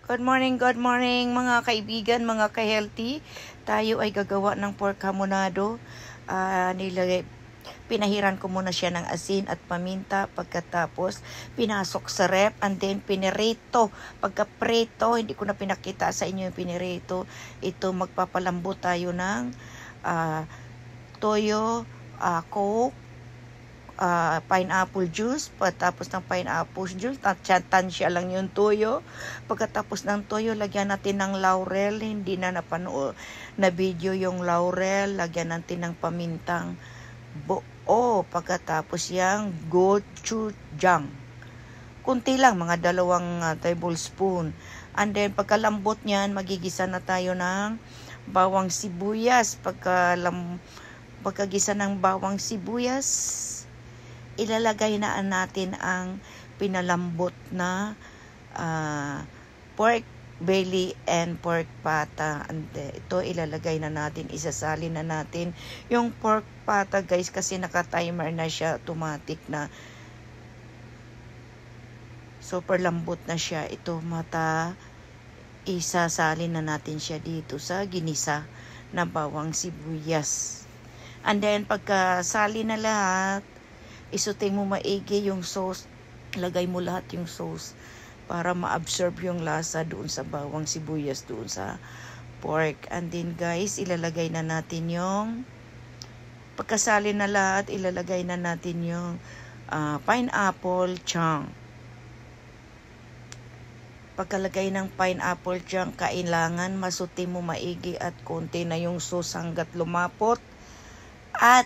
Good morning mga kaibigan, mga ka-healthy. Tayo ay gagawa ng pork hamonado. Pinahiran ko muna siya ng asin at paminta. Pagkatapos, pinasok sa rep and then pinirito. Pagka-preto, hindi ko na pinakita sa inyo yung pinirito. Ito, magpapalambot tayo ng toyo, coke, pineapple juice. Pagkatapos ng pineapple juice, tansya lang yung toyo. Pagkatapos ng toyo, lagyan natin ng laurel. Hindi na napanood na video yung laurel. Lagyan natin ng pamintang buo. Pagkatapos yung gochujang. Kunti lang, mga 2 tablespoon. And then, pagkalambot niyan, magigisa na tayo ng bawang sibuyas. Pagkagisa ng bawang sibuyas, ilalagay na natin ang pinalambot na pork belly and pork pata. And ito ilalagay na natin, isasalin na natin yung pork pata guys, kasi naka-timer na siya, automatic na. Super lambot na siya. Ito isasalin na natin siya dito sa ginisa na bawang sibuyas. And then pagkasali na lahat, isutin mo maigi yung sauce. Lagay mo lahat yung sauce para ma-absorb yung lasa doon sa bawang sibuyas, doon sa pork. And then guys, ilalagay na natin yung, pagkasali na lahat, ilalagay na natin yung pineapple chunk. Pagkalagay ng pineapple chunk, kailangan masutin mo maigi at konti na yung sauce hanggat lumapot. At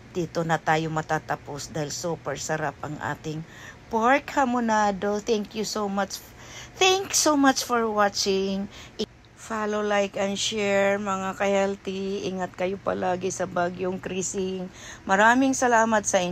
dito na tayo matatapos dahil super sarap ang ating pork hamonado. Thank you so much. Thanks so much for watching. Follow, like, and share mga ka-healthy. Ingat kayo palagi sa bagyong Krising. Maraming salamat sa inyo.